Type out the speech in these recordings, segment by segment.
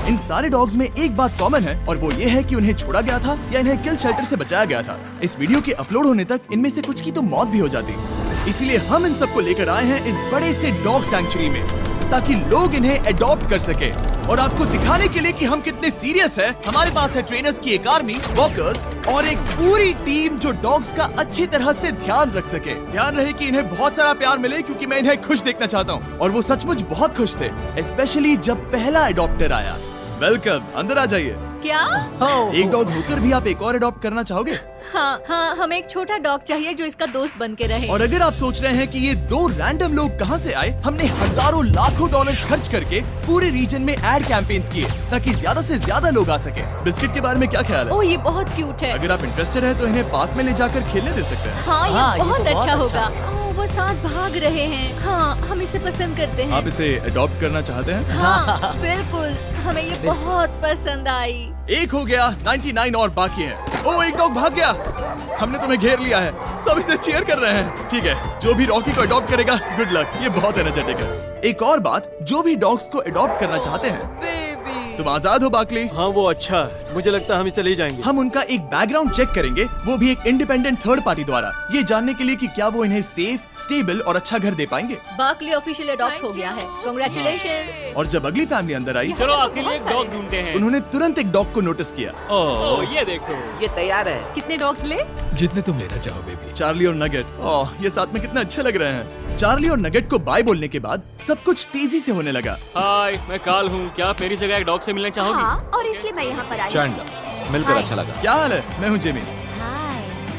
इन सारे डॉग्स में एक बात कॉमन है और वो ये है कि उन्हें छोड़ा गया था या इन्हें किल शेल्टर से बचाया गया था। इस वीडियो के अपलोड होने तक इनमें से कुछ की तो मौत भी हो जाती, इसीलिए हम इन सबको लेकर आए हैं इस बड़े से डॉग सैंक्चुरी में, ताकि लोग इन्हें अडॉप्ट कर सके। और आपको दिखाने के लिए कि हम कितने सीरियस हैं, हमारे पास है ट्रेनर्स की एक आर्मी, वॉकर्स और एक पूरी टीम जो डॉग्स का अच्छी तरह से ध्यान रख सके। ध्यान रहे कि इन्हें बहुत सारा प्यार मिले, क्योंकि मैं इन्हें खुश देखना चाहता हूँ। और वो सचमुच बहुत खुश थे, स्पेशली जब पहला अडॉप्टर आया। वेलकम, अंदर आ जाइए। क्या? एक डॉग होकर भी आप एक और अडॉप्ट करना चाहोगे? हाँ, हमें एक छोटा डॉग चाहिए जो इसका दोस्त बन के रहे। और अगर आप सोच रहे हैं कि ये दो रैंडम लोग कहाँ से आए, हमने हजारों लाखों डॉलर्स खर्च करके पूरे रीजन में एड कैंपेन्स किए ताकि ज्यादा से ज्यादा लोग आ सके। बिस्किट के बारे में क्या ख्याल है? ओह, ये बहुत क्यूट है। अगर आप इंटरेस्टेड हैं तो इन्हें पार्क में ले जाकर खेलने दे सकते हैं। हाँ, ये बहुत तो अच्छा होगा। वो साथ भाग रहे हैं। हाँ, हम इसे पसंद करते हैं। आप इसे अडॉप्ट करना चाहते हैं? हाँ, बिल्कुल, हमें ये बहुत पसंद आई। एक हो गया, 99 और बाकी हैं। ओह, एक डॉग भाग गया। हमने तुम्हें घेर लिया है, सब इसे चीयर कर रहे हैं। ठीक है, जो भी रॉकी को अडॉप्ट करेगा, गुड लक, ये बहुत एनर्जेटिक है। एक और बात, जो भी डॉग्स को अडॉप्ट करना चाहते हैं, बेबी, तुम आजाद हो बाकली। हाँ, वो अच्छा है। मुझे लगता है हम इसे ले जाएंगे। हम उनका एक बैकग्राउंड चेक करेंगे, वो भी एक इंडिपेंडेंट थर्ड पार्टी द्वारा, ये जानने के लिए कि क्या वो इन्हें सेफ, स्टेबल और अच्छा घर दे पाएंगे। बाकली ऑफिशियल अडॉप्ट हो गया है। कांग्रेचुलेशंस। और जब अगली फैमिली अंदर आई, चलो आपके लिए एक डॉग ढूंढते हैं। उन्होंने तुरंत एक डॉग को नोटिस किया। ओह, ये देखो। ये तैयार है। कितने डॉग्स ले? जितने तुम लेना चाहो बेबी। चार्ली और नगेट, ओह, ये साथ में कितना अच्छे लग रहे हैं। चार्ली और नगेट को बाय बोलने के बाद सब कुछ तेजी से होने लगा। हाय, मैं काल हूँ। क्या आप मेरी जगह एक डॉग से मिलना चाहोगी? हाँ, और इसलिए मैं यहाँ पर आई। चैंडलर, मिलकर अच्छा लगा। क्या हाल है? मैं हूँ जेमी।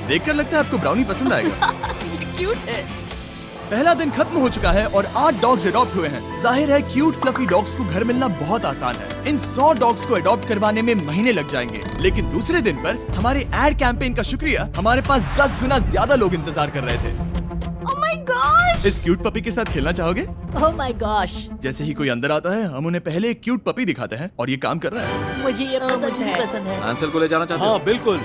देखकर लगता है आपको ब्राउनी पसंद आएगा। ये क्यूट है। पहला दिन खत्म हो चुका है और 8 डॉग्स अडॉप्ट हुए हैं। जाहिर है क्यूट फ्लफी डॉग्स को घर मिलना बहुत आसान है। इन 100 डॉग्स को अडॉप्ट करवाने में महीने लग जाएंगे, लेकिन दूसरे दिन पर हमारे एड कैंपेन का शुक्रिया हमारे पास 10 गुना ज्यादा लोग इंतजार कर रहे थे। Oh my gosh! इस क्यूट पपी के साथ खेलना चाहोगे? Oh my gosh! जैसे ही कोई अंदर आता है, हम उन्हें पहले एक क्यूट पपी दिखाते हैं और ये काम कर रहा है। मुझे ये पसंद है। आंसर को ले जाना चाहते हो? हाँ, बिल्कुल।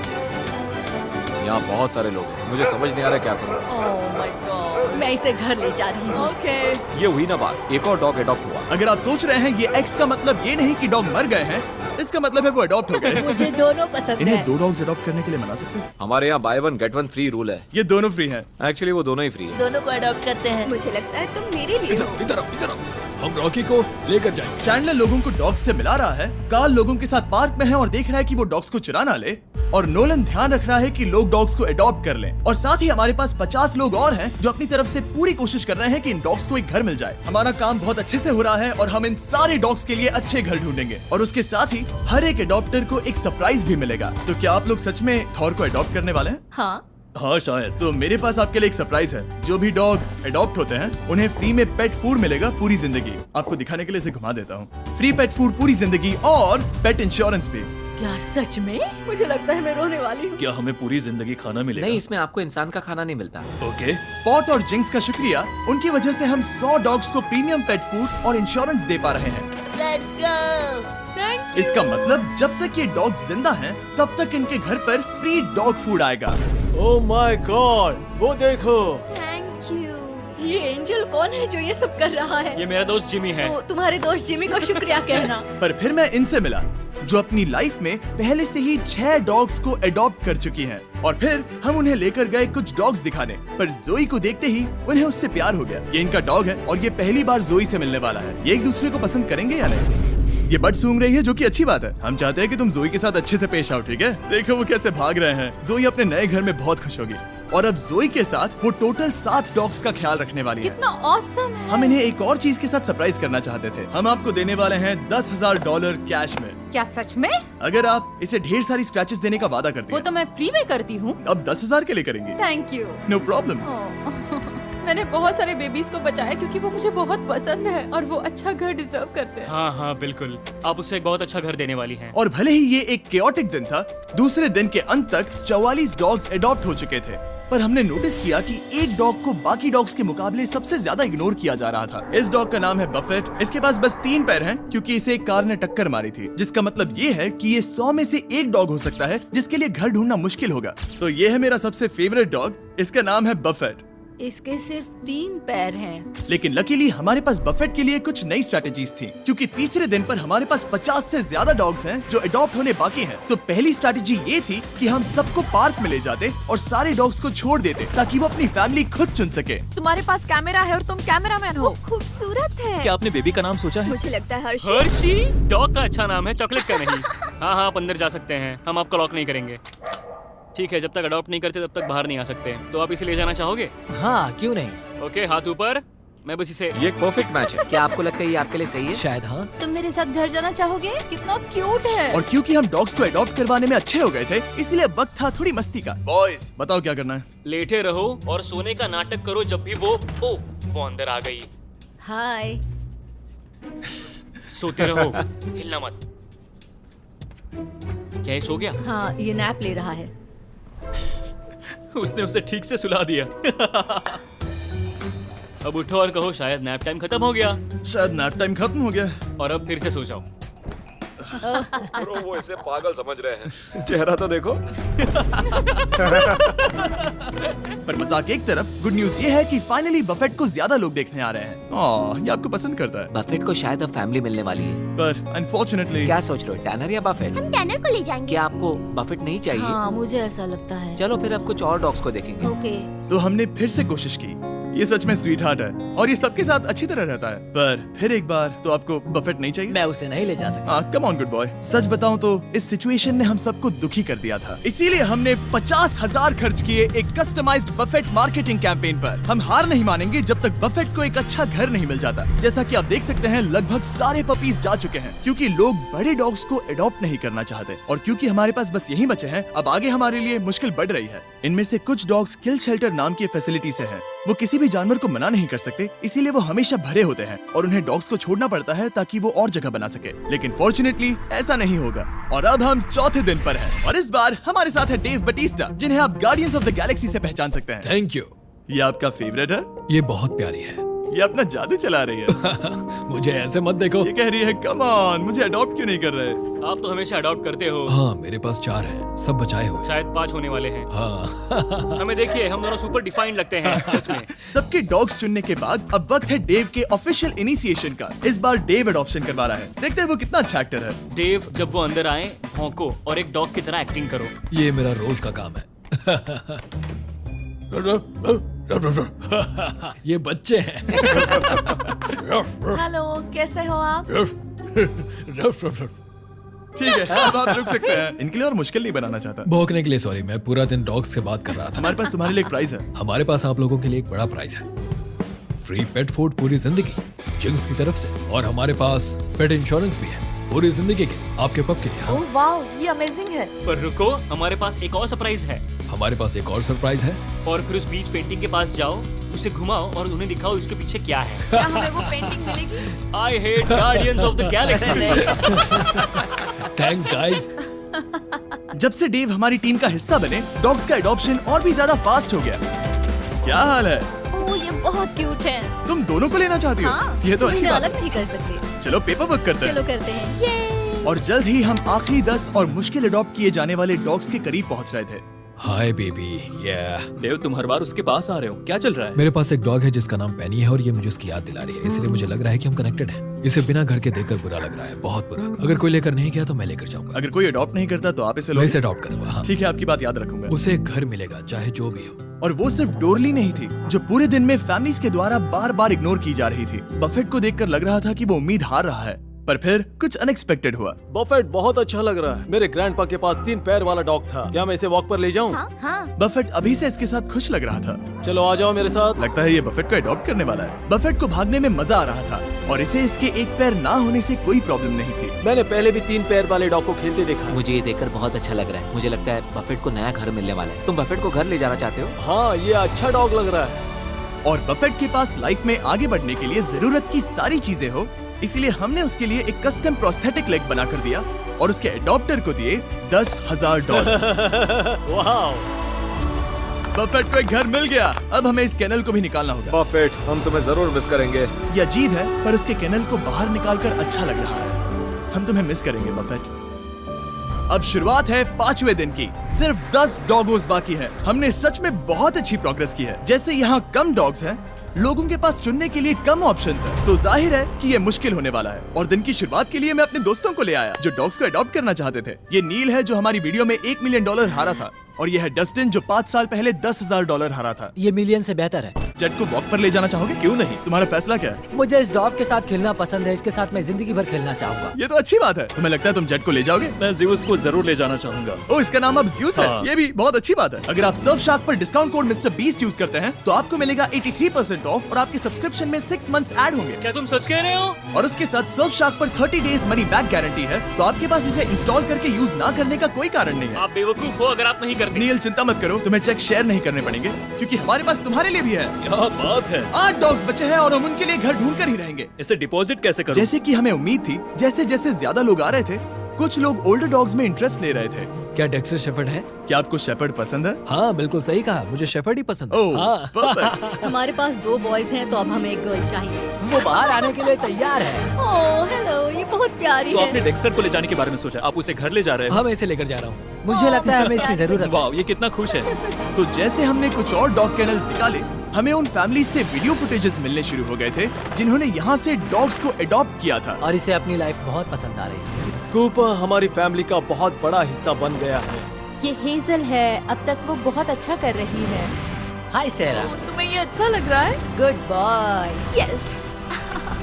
यहाँ बहुत सारे लोग हैं, मुझे समझ नहीं आ रहा क्या करूँ। ओह माय गॉड, मैं इसे घर ले जा रही हूँ। ओके। ये हुई ना बात, एक और डॉग अडॉप्ट हुआ। अगर आप सोच रहे हैं ये एक्स का मतलब ये नहीं कि डॉग मर गए हैं, इसका मतलब है वो अडॉप्ट हो गए। मुझे दोनों पसंद इन्हें है। 2 डॉग्स अडॉप्ट करने के लिए मना सकते हैं? हमारे यहाँ बाय 1 गेट 1 फ्री रूल है। ये दोनों फ्री हैं। एक्चुअली वो दोनों ही फ्री है। दोनों को अडॉप्ट करते हैं। मुझे लगता है तुम मेरे लिए हो। इधर आओ। हम रॉकी को लेकर जाएंगे। चैंडलर लोगों को डॉग्स से मिला रहा है, कार्ल लोगों के साथ पार्क में है और देख रहा है कि वो डॉग्स को चुरा ना ले, और नोलन ध्यान रख रहा है कि लोग डॉग्स को अडॉप्ट कर लें। और साथ ही हमारे पास 50 लोग और हैं जो अपनी तरफ से पूरी कोशिश कर रहे हैं कि इन डॉग्स को एक घर मिल जाए। हमारा काम बहुत अच्छे से हो रहा है और हम इन सारे डॉग्स के लिए अच्छे घर ढूंढेंगे, और उसके साथ ही हर एक अडॉप्टर को एक सरप्राइज भी मिलेगा। तो क्या आप लोग सच में थॉर को अडॉप्ट करने वाले हैं? हाँ, हाँ शायद। तो मेरे पास आपके लिए एक सरप्राइज है। जो भी डॉग अडॉप्ट होते हैं उन्हें फ्री में पेट फूड मिलेगा पूरी जिंदगी। आपको दिखाने के लिए इसे घुमा देता हूँ। फ्री पेट फूड पूरी जिंदगी और पेट इंश्योरेंस भी। क्या सच में? मुझे लगता है मैं रोने वाली हूँ। क्या हमें पूरी जिंदगी खाना मिलेगा? नहीं, इसमें आपको इंसान का खाना नहीं मिलता। ओके। स्पॉट और जिंक्स का शुक्रिया, उनकी वजह से हम 100 डॉग्स को प्रीमियम पेट फूड और इंश्योरेंस दे पा रहे हैं। Let's go. Thank you. इसका मतलब जब तक ये डॉग्स जिंदा हैं, तब तक इनके घर पर फ्री डॉग फूड आएगा। ओह माय गॉड, वो देखो। Thank you. ये एंजल कौन है जो ये सब कर रहा है? ये मेरा दोस्त जिमी है। तो तुम्हारे दोस्त जिमी को शुक्रिया कहना। पर फिर मैं इनसे मिला जो अपनी लाइफ में पहले से ही 6 डॉग्स को अडॉप्ट कर चुकी हैं, और फिर हम उन्हें लेकर गए कुछ डॉग्स दिखाने, पर जोई को देखते ही उन्हें उससे प्यार हो गया। ये इनका डॉग है और ये पहली बार जोई से मिलने वाला है। ये एक दूसरे को पसंद करेंगे या नहीं? ये बट सूंघ रही है, जो कि अच्छी बात है। हम चाहते हैं कि तुम जोई के साथ अच्छे से पेश आओ, ठीक है? देखो वो कैसे भाग रहे हैं। जोई अपने नए घर में बहुत खुश होगी, और अब जोई के साथ वो टोटल 7 डॉग्स का ख्याल रखने वाली है। कितना ऑसम है। हम इन्हें एक और चीज के साथ सरप्राइज करना चाहते थे। हम आपको देने वाले हैं $10,000 कैश में, क्या सच में? अगर आप इसे ढेर सारी स्क्रैचेस देने का वादा करते वो हैं। तो मैं फ्री में करती हूँ। अब 10,000 के लिए करेंगे? Thank you. No problem. मैंने बहुत सारे बेबीज को बचाया क्योंकि वो मुझे बहुत पसंद है और वो अच्छा घर डिजर्व करते हैं। हाँ हाँ बिल्कुल, आप उसे एक बहुत अच्छा घर देने वाली हैं। और भले ही ये एक केओटिक दिन था, दूसरे दिन के अंत तक 44 डॉग्स अडॉप्ट हो चुके थे, पर हमने नोटिस किया कि एक डॉग को बाकी डॉग्स के मुकाबले सबसे ज्यादा इग्नोर किया जा रहा था। इस डॉग का नाम है बफेट। इसके पास बस 3 पैर हैं क्योंकि इसे एक कार ने टक्कर मारी थी, जिसका मतलब ये है कि ये 100 में से एक डॉग हो सकता है जिसके लिए घर ढूंढना मुश्किल होगा। तो ये है मेरा सबसे फेवरेट डॉग, इसका नाम है बफेट। इसके सिर्फ 3 पैर हैं। लेकिन लकीली हमारे पास बफेट के लिए कुछ नई स्ट्रैटेजीज थी, क्योंकि तीसरे दिन पर हमारे पास 50 से ज्यादा डॉग्स हैं जो अडॉप्ट होने बाकी हैं। तो पहली स्ट्रैटेजी ये थी कि हम सबको पार्क में ले जाते और सारे डॉग्स को छोड़ देते ताकि वो अपनी फैमिली खुद चुन सके। तुम्हारे पास कैमरा है और तुम कैमरामैन हो। खूबसूरत है। क्या आपने बेबी का नाम सोचा है? मुझे लगता है हर्षी। हर्षी डॉग का अच्छा नाम है, चॉकलेट का नहीं। हाँ हाँ, आप अंदर जा सकते हैं, हम आपको लॉक नहीं करेंगे। ठीक है, जब तक अडॉप्ट नहीं करते तब तक बाहर नहीं आ सकते। तो आप इसे ले जाना चाहोगे? हाँ, क्यों नहीं। ओके, हाथ ऊपर। मैं बस इसे ये एक परफेक्ट मैच है। क्या आपको लगता है ये आपके लिए सही है? शायद हाँ। तुम मेरे साथ घर जाना चाहोगे? कितना क्यूट है। और क्योंकि हम डॉग्स को अडॉप्ट करवाने में अच्छे हो गए थे, इसलिए अब वक्त था थोड़ी मस्ती का। बॉयज बताओ क्या करना है? लेटे रहो और सोने का नाटक करो जब भी वो अंदर आ गई। हाय। सोते रहो, हिलना मत। क्या ये सो गया? हाँ, ये नैप ले रहा है। उसने उसे ठीक से सुला दिया। अब उठो और कहो शायद नैप टाइम खत्म हो गया। शायद नैप टाइम खत्म हो गया। और अब फिर से सो जाओ। ब्रो, वो इसे पागल समझ रहे हैं। चेहरा तो देखो। पर मजाक एक तरफ, गुड न्यूज ये है कि फाइनली बफेट को ज्यादा लोग देखने आ रहे हैं। ये आपको पसंद करता है। बफेट को शायद अब फैमिली मिलने वाली है। पर अनफॉर्चुनेटली क्या सोच रहे हो, टैनर या बफेट? हम टैनर को ले जाएंगे। क्या आपको बफेट नहीं चाहिए? हाँ, मुझे ऐसा लगता है। चलो फिर अब कुछ और डॉग्स को देखेंगे। ओके। तो हमने फिर से कोशिश की। ये सच में स्वीट हार्ट है और ये सबके साथ अच्छी तरह रहता है। पर फिर एक बार, तो आपको बफेट नहीं चाहिए? मैं उसे नहीं ले जा सकता। Come on good boy. सच बताऊं तो इस सिचुएशन ने हम सबको दुखी कर दिया था, इसीलिए हमने 50,000 खर्च किए एक कस्टमाइज्ड बफेट मार्केटिंग कैंपेन पर। हम हार नहीं मानेंगे जब तक बफेट को एक अच्छा घर नहीं मिल जाता। जैसा कि आप देख सकते हैं, लगभग सारे पपीज जा चुके हैं, क्योंकि लोग बड़े डॉग्स को अडॉप्ट नहीं करना चाहते। और क्योंकि हमारे पास बस यही बचे हैं, अब आगे हमारे लिए मुश्किल बढ़ रही है। इनमें से कुछ डॉग्स किल शेल्टर नाम की फैसिलिटी से हैं। वो किसी भी जानवर को मना नहीं कर सकते, इसीलिए वो हमेशा भरे होते हैं और उन्हें डॉग्स को छोड़ना पड़ता है ताकि वो और जगह बना सके। लेकिन फॉर्चुनेटली ऐसा नहीं होगा। और अब हम चौथे दिन पर हैं और इस बार हमारे साथ है डेव बटिस्टा, जिन्हें आप गार्डियंस ऑफ द गैलेक्सी से पहचान सकते हैं। Thank you. ये आपका फेवरेट है? ये बहुत प्यारी है। ये अपना जादू चला रही है। मुझे ऐसे मत देखो। ये कह रही है कम ऑन, मुझे अडॉप्ट क्यों नहीं कर रहे? आप तो हमेशा अडॉप्ट करते हो। हाँ, मेरे पास 4 हैं, सब बचाए हुए। शायद 5 होने वाले हैं। हाँ। हमें देखिए, हम दोनों सुपर डिफाइंड लगते हैं सच में। सबके डॉग्स चुनने के बाद अब वक्त है डेव के ऑफिशियल इनिशिएशन का। इस बार डेव अडॉप्शन करवा रहा है। देखते हैं वो कितना अच्छा एक्टर है। डेव, जब वो अंदर आए, भौंको और एक डॉग की तरह एक्टिंग करो। ये मेरा रोज का काम है। ये बच्चे हैं। हेलो, कैसे हो आप? ठीक है, अब आप रुक सकते हैं। इनके लिए और मुश्किल नहीं बनाना चाहता। भौंकने के लिए सॉरी, मैं पूरा दिन डॉग्स से बात कर रहा था। हमारे पास तुम्हारे लिए एक प्राइज है। हमारे पास आप लोगों के लिए एक बड़ा प्राइज है। फ्री पेट फूड पूरी जिंदगी जिंक्स की तरफ से, और हमारे पास पेट इंश्योरेंस भी है पूरी जिंदगी के आपके पप के लिए। हाँ। ओह वाओ, ये अमेजिंग है। पर रुको, हमारे पास एक और सरप्राइज है। हमारे पास एक और सरप्राइज है। और फिर उस बीच पेंटिंग के पास जाओ, उसे घुमाओ और उन्हें दिखाओ इसके पीछे क्या है। क्या हमें वो पेंटिंग मिलेगी? I hate guardians of the Galaxy. Thanks guys. जब से डेव हमारी टीम का हिस्सा बने, डॉग्स का एडॉप्शन और भी ज्यादा फास्ट हो गया। क्या हाल है? ओह, ये बहुत क्यूट है। तुम दोनों को लेना चाहती हो? हाँ, ये तो तुम अच्छी इन्हें बात अलग नहीं कर सकते। है। चलो पेपर वर्क करते हैं। चलो करते हैं। ये। और जल्द ही हम आखिरी 10 और मुश्किल अडॉप्ट किए जाने वाले डॉग्स के करीब पहुंच रहे थे। Hi baby. देव, तुम हर बार उसके पास आ रहे हो, क्या चल रहा है? मेरे पास एक डॉग है जिसका नाम पेनी है और ये मुझे उसकी याद दिला रही है, इसलिए मुझे लग रहा है कि हम कनेक्टेड हैं। इसे बिना घर के देखकर बुरा लग रहा है, बहुत बुरा। अगर कोई लेकर नहीं गया तो मैं लेकर जाऊंगा। अगर कोई अडॉप्ट नहीं करता तो आप इसे मैं लोगे? इसे अडॉप्ट करूंगा। हाँ। ठीक है, आपकी बात याद रखूंगा। उसे एक घर मिलेगा, चाहे जो भी हो। और वो सिर्फ डोरली नहीं थी, जो पूरे दिन में फैमिलीज के द्वारा बार बार इग्नोर की जा रही थी। बफेट को देखकर लग रहा था कि वो उम्मीद हार रहा है, पर फिर कुछ अनएक्सपेक्टेड हुआ। बफेट बहुत अच्छा लग रहा है। मेरे ग्रैंडपा के पास 3 पैर वाला डॉग था। क्या मैं इसे वॉक पर ले जाऊं? हाँ हाँ। बफेट अभी से इसके साथ खुश लग रहा था। चलो आ जाओ मेरे साथ। लगता है ये बफेट को अडॉप्ट करने वाला है। बफेट को भागने में मजा आ रहा था और इसे इसके एक पैर ना होने से कोई प्रॉब्लम नहीं थी। मैंने पहले भी 3 पैर वाले डॉग को खेलते देखा है। मुझे ये देखकर बहुत अच्छा लग रहा है। मुझे लगता है बफेट को नया घर मिलने वाला है। तुम बफेट को घर ले जाना चाहते हो? हाँ, ये अच्छा डॉग लग रहा है। और बफेट के पास लाइफ में आगे बढ़ने के लिए जरूरत की सारी चीजें हो, इसीलिए हमने उसके लिए एक कस्टम प्रोस्थेटिक लेग बना कर दिया और उसके अडॉप्टर को दिए $10,000। वाह। बफेट को एक घर मिल गया। अब हमें इस केनल को भी निकालना होगा। बफेट, हम तुम्हें जरूर मिस करेंगे। ये अजीब है, पर उसके केनल को बाहर निकालकर अच्छा लग रहा है। हम तुम्हें मिस करेंगे बफेट। अब शुरुआत है 5वें दिन की। सिर्फ 10 डॉगोज बाकी है। हमने सच में बहुत अच्छी प्रोग्रेस की है। जैसे यहाँ कम डॉग्स हैं, लोगों के पास चुनने के लिए कम ऑप्शंस हैं, तो जाहिर है कि ये मुश्किल होने वाला है। और दिन की शुरुआत के लिए मैं अपने दोस्तों को ले आया जो डॉग्स को अडॉप्ट करना चाहते थे। ये नील है जो हमारी वीडियो में $1 मिलियन हारा था, और ये है डस्टिन जो 5 साल पहले $10,000 हारा था। ये मिलियन से बेहतर है। जेट को वॉक पर ले जाना चाहोगे? क्यों नहीं? तुम्हारा फैसला क्या है? मुझे इस डॉग के साथ खेलना पसंद है। इसके साथ मैं जिंदगी भर खेलना चाहूंगा। ये तो अच्छी बात है। तुम्हें लगता है तुम जेट को ले जाओगे? मैं ज़्यूस को जरूर ले जाना चाहूंगा। ओ, इसका नाम अब ज़्यूस है। हाँ। ये भी बहुत अच्छी बात है। अगर आप सर्फ शार्क पर discount code mister beast use करते हैं तो आपको मिलेगा 83% ऑफ, और आपके सब्सक्रिप्शन में 6 मंथ्स ऐड होंगे। क्या तुम सच कह रहे हो? और उसके साथ सर्फ शार्क पर 30 डेज मनी बैक गारंटी है, तो आपके पास इसे इंस्टॉल करके यूज ना करने का कोई कारण नहीं है। आप बेवकूफ हो अगर आप नहीं करते। नील चिंता मत करो, तुम्हें चेक शेयर नहीं करने पड़ेंगे, क्योंकि हमारे पास तुम्हारे लिए भी है। क्या बात है। 8 डॉग्स बचे हैं और हम उनके लिए घर ढूंढ कर ही रहेंगे। इसे डिपॉजिट कैसे करूं? जैसे कि हमें उम्मीद थी, जैसे जैसे ज्यादा लोग आ रहे थे, कुछ लोग ओल्डर डॉग्स में इंटरेस्ट ले रहे थे। क्या डेक्स्टर शेफर्ड है? क्या आपको शेपर्ड पसंद है? हाँ बिल्कुल सही कहा, मुझे शेफर्ड ही पसंद है। ओह, हाँ। perfect। हमारे पास 2 बॉयज हैं तो अब हमें एक गर्ल चाहिए। वो बाहर आने के लिए तैयार है। ओह हेलो, ये बहुत प्यारी तो आपने है। डेक्स्टर को ले जाने के बारे में सोचा? आप उसे घर ले जा रहे हो? हाँ मैं इसे लेकर जा रहा हूँ। मुझे लगता है हमें इसकी जरूरत है। वाह, ये कितना खुश है। तो जैसे हमने कुछ और डॉग कैनल्स निकाले, हमें उन फैमिलीज से वीडियो फुटेजेस मिलने शुरू हो गए थे जिन्होंने यहाँ से डॉग्स को अडॉप्ट किया था। और इसे अपनी लाइफ बहुत पसंद आ रही है। कूपर हमारी फैमिली का बहुत बड़ा हिस्सा बन गया है। ये हेजल है, अब तक वो बहुत अच्छा कर रही है। हाय सेरा। तुम्हें ये अच्छा लग रहा है? Good boy. यस।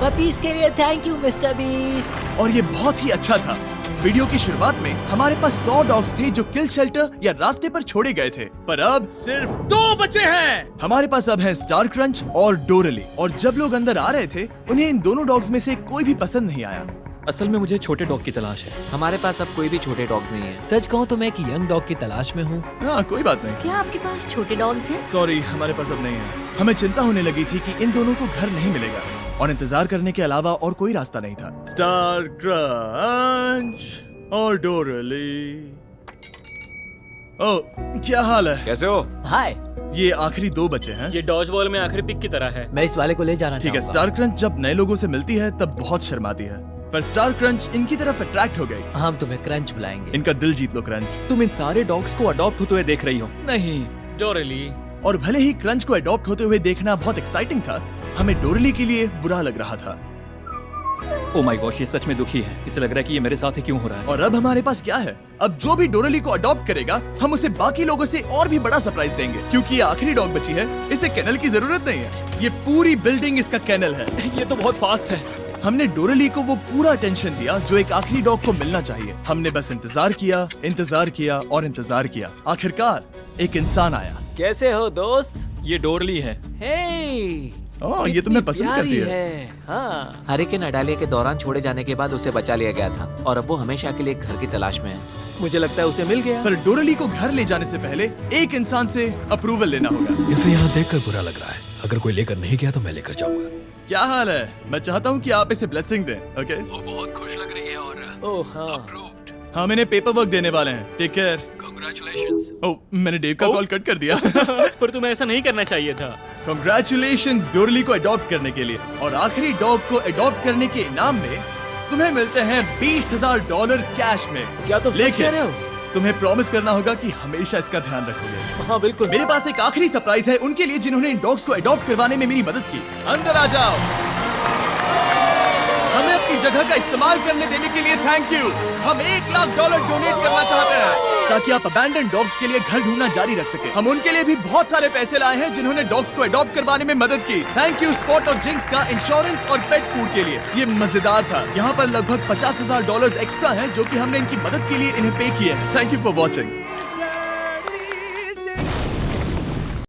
पपीज के लिए थैंक यू मिस्टर बीस्ट। और ये बहुत ही अच्छा था। वीडियो की शुरुआत में हमारे पास 100 डॉग्स थे जो किल शेल्टर या रास्ते पर छोड़े गए थे, पर अब सिर्फ 2 बचे हैं। हमारे पास अब है स्टार क्रंच और डोरली, और जब लोग अंदर आ रहे थे उन्हें इन दोनों डॉग्स में से कोई भी पसंद नहीं आया। असल में मुझे छोटे डॉग की तलाश है। हमारे पास अब कोई भी छोटे डॉग्स नहीं है। सच कहूँ तो मैं एक यंग डॉग की तलाश में हूँ। हाँ, कोई बात नहीं। क्या आपके पास छोटे डॉग्स हैं? सॉरी, हमारे पास अब नहीं है। हमें चिंता होने लगी थी कि इन दोनों को घर नहीं मिलेगा, और इंतजार करने के अलावा और कोई रास्ता नहीं था। स्टार क्रंच और डोरली। ओह, क्या हाल है? कैसे हो? हाय। ये आखिरी 2 बचे हैं। ये डॉज बॉल में आखिरी पिक की तरह है। मैं इस वाले को ले जाना ठीक है। चाहूंगा। स्टार क्रंच जब नए लोगों से मिलती है तब बहुत शर्माती है, पर स्टार क्रंच इनकी तरफ अट्रैक्ट हो गई। हम तुम्हें क्रंच बुलाएंगे। इनका दिल जीत लो क्रंच। तुम इन सारे डॉग्स को अडॉप्ट होते हुए देख रही हो? नहीं। डोरली। और भले ही क्रंच को अडॉप्ट होते हुए देखना बहुत एक्साइटिंग था, हमें डोरली के लिए बुरा लग रहा था। ओ माय गॉश, ये सच में दुखी है। इसे लग रहा है कि ये मेरे साथ ही क्यों हो रहा है। और अब हमारे पास क्या है? अब जो भी डोरली को अडॉप्ट करेगा, हम उसे बाकी लोगों से और भी बड़ा सरप्राइज देंगे, क्योंकि ये आखिरी डॉग बची है। इसे केनल की जरूरत नहीं है। ये पूरी बिल्डिंग इसका केनल है। ये तो बहुत फास्ट है। हमने डोरली को वो पूरा अटेंशन दिया जो एक आखिरी डॉग को मिलना चाहिए। हमने बस इंतजार किया, इंतजार किया और इंतजार किया। आखिरकार एक इंसान आया। कैसे हो दोस्त? ये डोरली है। हे, ओह, ये तुम्हें पसंद करती है। हाँ। हरिकेन अडालिया के दौरान छोड़े जाने के बाद उसे बचा लिया गया था, और अब वो हमेशा के लिए एक घर की तलाश में है। मुझे लगता है उसे मिल गया। पर डोरली को घर ले जाने से पहले एक इंसान से अप्रूवल लेना होगा। इसे यहाँ देखकर बुरा लग रहा है। अगर कोई लेकर नहीं गया तो मैं लेकर जाऊंगा। क्या हाल है? मैं चाहता हूँ कि आप इसे ब्लेसिंग दें। ओके? वो बहुत खुश लग रही है और ओह हाँ। अप्रूव्ड। हाँ, मैंने पेपर वर्क देने वाले हैं। Take care. कांग्रेचुलेशंस। ओह, मैंने डेव का कॉल कट कर दिया। पर तुम्हें ऐसा नहीं करना चाहिए था। कांग्रेचुलेशंस डोरली को अडॉप्ट करने के लिए, और आखिरी डॉग को अडॉप्ट करने के इनाम में तुम्हें मिलते हैं $20,000 कैश में। क्या तुम सच कह रहे हो? तुम्हें प्रॉमिस करना होगा कि हमेशा इसका ध्यान रखोगे। हाँ बिल्कुल। मेरे पास एक आखिरी सरप्राइज है उनके लिए जिन्होंने इन डॉग्स को अडॉप्ट करवाने में मेरी मदद की। अंदर आ जाओ। हमें अपनी जगह का इस्तेमाल करने देने के लिए थैंक यू। हम $1 लाख डोनेट करना चाहते हैं ताकि आप अबैंडन डॉग्स के लिए घर ढूंढना जारी रख सके। हम उनके लिए भी बहुत सारे पैसे लाए हैं जिन्होंने डॉग्स को अडॉप्ट करवाने में मदद की। थैंक यू स्पॉट और जिंक्स का इंश्योरेंस और पेट फूड के लिए। ये मजेदार था। यहाँ पर लगभग $50,000 एक्स्ट्रा हैं जो कि हमने इनकी मदद के लिए इन्हें पे किए हैं। Thank you for watching.